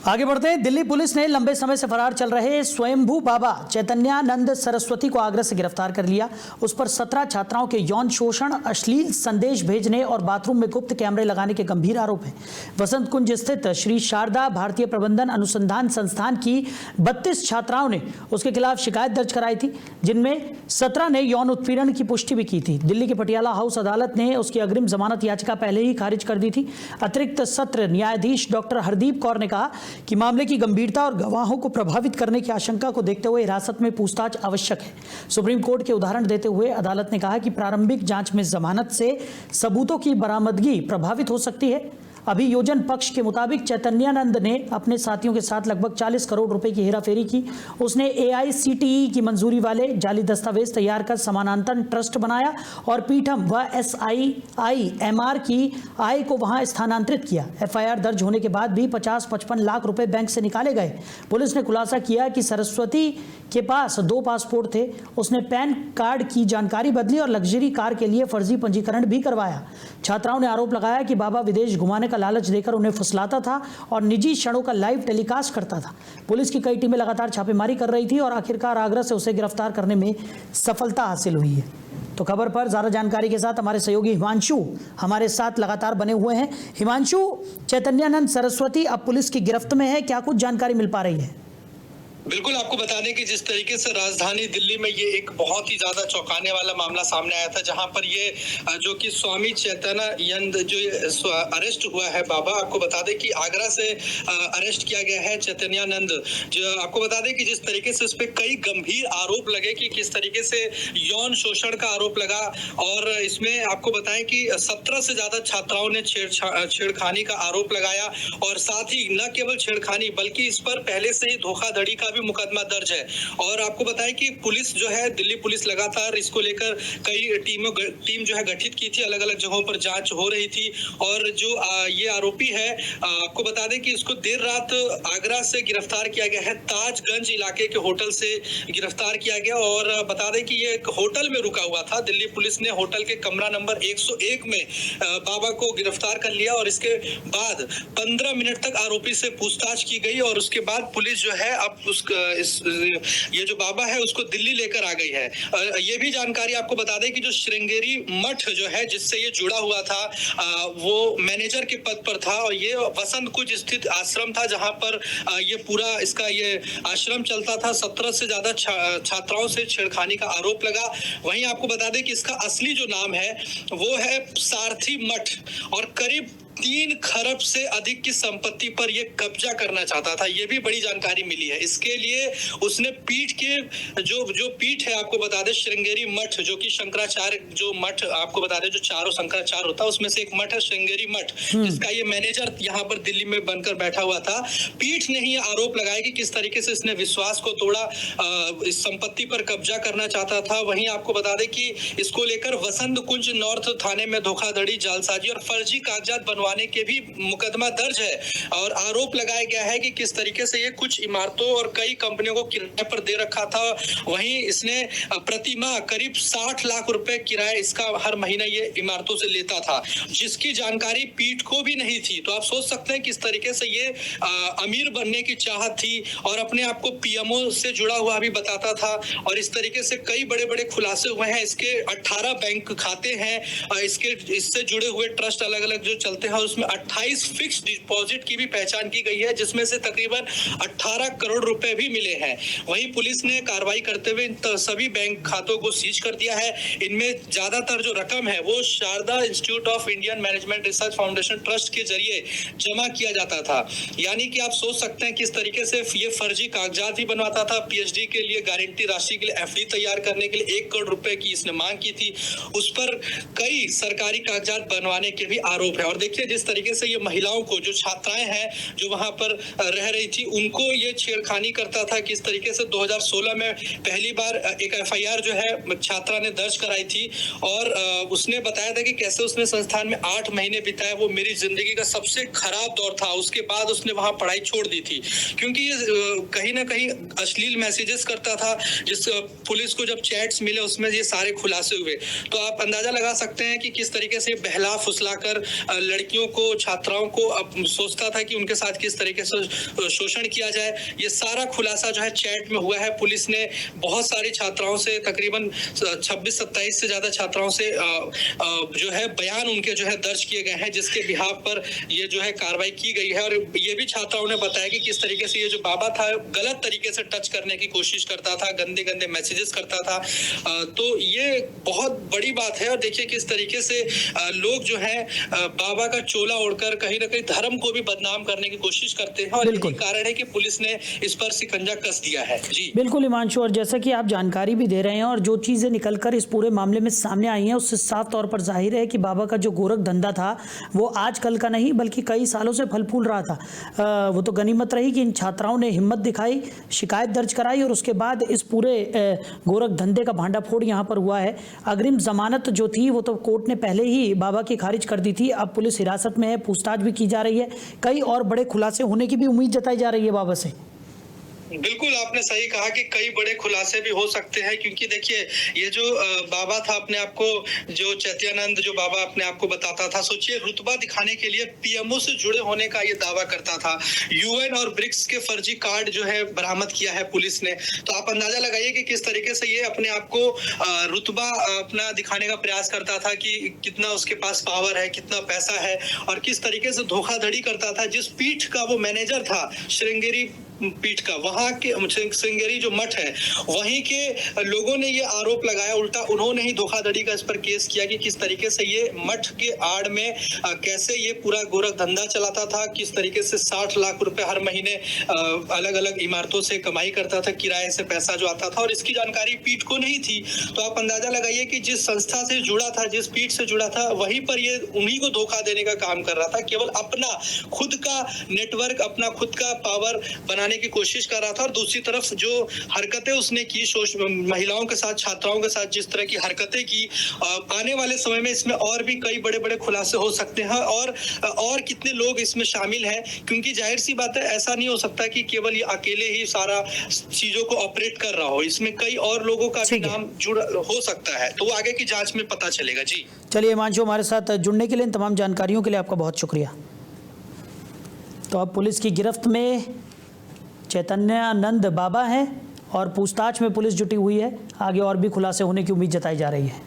आगे बढ़ते हैं। दिल्ली पुलिस ने लंबे समय से फरार चल रहे स्वयंभू बाबा चैतन्यानंद सरस्वती को आगरा से गिरफ्तार कर लिया। उस पर 17 छात्राओं के यौन शोषण, अश्लील संदेश भेजने और बाथरूम में गुप्त कैमरे लगाने के गंभीर आरोप हैं। वसंत कुंज स्थित श्री शारदा भारतीय प्रबंधन अनुसंधान संस्थान की 32 छात्राओं ने उसके खिलाफ शिकायत दर्ज कराई थी, जिनमें 17 ने यौन उत्पीड़न की पुष्टि भी की थी। दिल्ली के पटियाला हाउस अदालत ने उसकी अग्रिम जमानत याचिका पहले ही खारिज कर दी थी। अतिरिक्त सत्र न्यायाधीश डॉक्टर हरदीप कौर ने कहा कि मामले की गंभीरता और गवाहों को प्रभावित करने की आशंका को देखते हुए हिरासत में पूछताछ आवश्यक है। सुप्रीम कोर्ट के उदाहरण देते हुए अदालत ने कहा कि प्रारंभिक जांच में जमानत से सबूतों की बरामदगी प्रभावित हो सकती है। अभियोजन पक्ष के मुताबिक चैतन्यानंद ने अपने साथियों के साथ लगभग 40 करोड़ रुपए की हेराफेरी की। उसने AICTE की मंजूरी वाले जाली दस्तावेज तैयार कर समानांतर ट्रस्ट बनाया और पीठम व SIIMR की आय को वहां स्थानांतरित किया। FIR दर्ज होने के बाद भी 50-55 लाख रुपए बैंक से निकाले गए। पुलिस ने खुलासा किया कि सरस्वती के पास 2 पासपोर्ट थे। उसने पैन कार्ड की जानकारी बदली और लग्जरी कार के लिए फर्जी पंजीकरण भी करवाया। छात्राओं ने आरोप लगाया कि बाबा विदेश घुमाने का लालच देकर उन्हें फुसलाता था और निजी क्षणों का लाइव टेलीकास्ट करता था। पुलिस की कई टीमें लगातार छापेमारी कर रही थी और आखिरकार आगरा से उसे गिरफ्तार करने में सफलता हासिल हुई है। तो खबर पर ज्यादा जानकारी के साथ हमारे सहयोगी हिमांशु हमारे साथ लगातार बने हुए हैं। हिमांशु, चैतन्यानंद सरस्वती अब पुलिस की गिरफ्त में है, क्या कुछ जानकारी मिल पा रही है? बिल्कुल, आपको बता दें कि जिस तरीके से राजधानी दिल्ली में ये एक बहुत ही ज्यादा चौंकाने वाला मामला सामने आया था, जहां पर ये जो कि स्वामी चैतन्यानंद जो अरेस्ट हुआ है बाबा, आपको बता दें कि आगरा से अरेस्ट किया गया है चैतन्यानंद। जो आपको बता दें कि जिस तरीके से उस पर कई गंभीर आरोप लगे कि किस तरीके से यौन शोषण का आरोप लगा, और इसमें आपको बताएं कि 17 से ज्यादा छात्राओं ने छेड़खानी का आरोप लगाया, और साथ ही न केवल छेड़खानी बल्कि इस पर पहले से ही धोखाधड़ी का भी मुकदमा दर्ज है। और आपको बताएं कि पुलिस जो है, दिल्ली पुलिस लगातार इसको लेकर कई टीम जो है गठित की थी, अलग अलग जगहों पर जांच हो रही थी। और जो ये आरोपी है, आपको बता दें कि इसको देर रात आगरा से गिरफ्तार किया गया है। ताजगंज इलाके के होटल से गिरफ्तार किया गया, और बता दें कि ये एक होटल में रुका हुआ था। दिल्ली पुलिस ने होटल के कमरा नंबर 101 में बाबा को गिरफ्तार कर लिया, और इसके बाद 15 मिनट तक आरोपी से पूछताछ की गई, और उसके बाद पुलिस जो है अब ये जो बाबा है उसको दिल्ली लेकर आ गई है। ये भी जानकारी आपको बता दें कि जो श्रृंगेरी मठ जो है जिससे ये जुड़ा हुआ था, वो मैनेजर के पद पर था, और ये वसंत कुंज स्थित आश्रम था जहां पर ये पूरा इसका ये आश्रम चलता था। 17 से ज्यादा छात्राओं से छेड़खानी का आरोप लगा। वहीं आपको बता दें कि इसका असली जो नाम है वो है सारथी मठ, और करीब 3 खरब से अधिक की संपत्ति पर यह कब्जा करना चाहता था। यह भी बड़ी जानकारी मिली है। इसके लिए उसने पीठ के जो पीठ है, आपको बता दें श्रृंगेरी मठ, जो कि शंकराचार्य जो मठ आपको बता दें जो चारों शंकराचार्य होता है उसमें से एक मठ है श्रृंगेरी मठ, जिसका ये मैनेजर यहाँ पर दिल्ली में बनकर बैठा हुआ था। पीठ ने ही आरोप लगाया कि किस तरीके से इसने विश्वास को तोड़ा, इस संपत्ति पर कब्जा करना चाहता था। वहीं आपको बता दें कि इसको लेकर वसंत कुंज नॉर्थ थाने में धोखाधड़ी, जालसाजी और फर्जी कागजात बनवाने के भी मुकदमा दर्ज है, और आरोप लगाया गया है कि किस तरीके से ये कुछ इमारतों और कई कंपनियों को किराए पर दे रखा था। वहीं इसने प्रतिमाह करीब 60 लाख रुपए किराया इसका हर महीना ये इमारतों से लेता था, जिसकी जानकारी पीठ को भी नहीं थी। तो आप सोच सकते हैं किस तरीके से ये अमीर बनने की चाहत थी, और अपने आप को PMO से जुड़ा हुआ भी बताता था। और इस तरीके से कई बड़े बड़े खुलासे हुए हैं। इसके 18 बैंक खाते हैं, इससे जुड़े हुए ट्रस्ट अलग अलग जो चलते हैं, और उसमें 28 फिक्स डिपॉजिट की भी पहचान की गई है, जिसमें से तकरीबन 18 करोड़ रुपए भी मिले हैं। वहीं पुलिस ने कार्रवाई करते हुए सभी बैंक खातों को सीज कर दिया है। इनमें ज्यादातर जो रकम है वो Sharda Institute of Indian Management Research Foundation Trust के जरिए जमा किया जाता था। यानी कि आप सोच सकते हैं किस तरीके से ये फर्जी कागजात भी बनवाता था। PhD के लिए गारंटी राशि के लिए FD तैयार करने के लिए 1 करोड़ रुपए की इसने मांग की थी। उस पर कई सरकारी कागजात बनवाने के भी आरोप है। और देखिए जिस तरीके से ये महिलाओं को, जो छात्राएं हैं जो वहां पर रह रही थी, उनको ये छेड़खानी करता था। किस तरीके से 2016 में पहली बार एक FIR जो है छात्रा ने दर्ज कराई थी, और उसने बताया था कि कैसे उसने संस्थान में 8 महीने बिताए, वो मेरी जिंदगी का सबसे खराब दौर था। उसके बाद उसने वहां पढ़ाई छोड़ दी थी, क्योंकि ये कहीं ना कहीं अश्लील मैसेजेस करता था। जिस पुलिस को जब चैट्स मिले उसमें ये सारे खुलासे हुए। तो आप अंदाजा लगा सकते हैं कि किस तरीके से बहला फुसला कर लड़की विद्यार्थियों को, छात्राओं को अब सोचता था कि उनके साथ किस तरीके से शोषण किया जाए। ये सारा खुलासा जो है चैट में हुआ है। पुलिस ने बहुत सारी छात्राओं से, तकरीबन 26-27 से ज्यादा छात्राओं से जो है बयान उनके जो है दर्ज किए गए हैं, जिसके बिहाफ पर ये जो है कार्रवाई की गई है। और ये भी छात्राओं ने बताया कि किस तरीके से ये जो बाबा था गलत तरीके से टच करने की कोशिश करता था, गंदे गंदे मैसेजेस करता था। तो ये बहुत बड़ी बात है। और देखिए किस तरीके से लोग जो है बाबा का चोला ओढ़कर कहीं ना कहीं धर्म को भी बदनाम करने की कोशिश करते हैं, और यही कारण है कि पुलिस ने इस पर शिकंजा कस दिया है। जी बिल्कुल हिमांशु, और जैसा कि आप जानकारी भी दे रहे हैं और जो चीज़ें निकलकर इस पूरे मामले में सामने आई हैं, उससे साफ तौर पर जाहिर है कि बाबा का जो गोरख धंधा था वो आज कल का नहीं बल्कि कई सालों से फल फूल रहा था। वो तो गनीमत रही कि इन छात्राओं ने हिम्मत दिखाई, शिकायत दर्ज कराई और उसके बाद इस पूरे गोरख धंधे का भांडाफोड़ यहाँ पर हुआ है। अग्रिम जमानत जो थी वो तो कोर्ट ने पहले ही बाबा की खारिज कर दी थी। अब पुलिस हिरासत में है, पूछताछ भी की जा रही है, कई और बड़े खुलासे होने की भी उम्मीद जताई जा रही है बाबा से। बिल्कुल आपने सही कहा कि कई बड़े खुलासे भी हो सकते हैं, क्योंकि देखिए ये जो बाबा था, अपने आप को जो चैत्यानंद जो बाबा अपने आप को बताता था, सोचिए रुतबा दिखाने के लिए पीएमओ से जुड़े होने का ये दावा करता था। यूएन और ब्रिक्स के फर्जी कार्ड जो है बरामद किया है पुलिस ने। तो आप अंदाजा लगाइए कि किस तरीके से ये अपने आप को रुतबा अपना दिखाने का प्रयास करता था कि कितना उसके पास पावर है, कितना पैसा है, और किस तरीके से धोखाधड़ी करता था। जिस पीठ का वो मैनेजर था, श्रृंगेरी पीठ का, वहां के श्रृंगेरी जो मठ है, वहीं के लोगों ने ये आरोप लगाया, उल्टा उन्होंने ही धोखाधड़ी का इस पर केस किया कि किस तरीके से ये मठ के आड़ में कैसे ये पूरा गोरख धंधा चलाता था, किस तरीके से 60 लाख रुपए हर महीने अलग अलग इमारतों से कमाई करता था, किराए से पैसा जो आता था, और इसकी जानकारी पीठ को नहीं थी। तो आप अंदाजा लगाइए कि जिस संस्था से जुड़ा था, जिस पीठ से जुड़ा था, वहीं पर ये उन्हीं को धोखा देने का काम कर रहा था। केवल अपना खुद का नेटवर्क, अपना खुद का पावर बनाने की कोशिश कर रहा था। और दूसरी तरफ जो हरकतें उसने की महिलाओं के साथ, छात्राओं के साथ जिस तरह की हरकतें की, आने वाले समय में इसमें और भी कई बड़े बड़े खुलासे हो सकते हैं, और कितने लोग इसमें शामिल हैं, क्योंकि जाहिर सी बात है ऐसा नहीं हो सकता कि केवल ये अकेले ही सारा चीजों को ऑपरेट कर रहा हो। इसमें कई और लोगों का भी नाम जुड़ा हो सकता है, तो वो आगे की जांच में पता चलेगा। जी चलिए हिमांशु, हमारे साथ जुड़ने के लिए, इन तमाम जानकारियों के लिए आपका बहुत शुक्रिया। तो अब पुलिस की गिरफ्त में चैतन्यानंद बाबा हैं और पूछताछ में पुलिस जुटी हुई है। आगे और भी खुलासे होने की उम्मीद जताई जा रही है।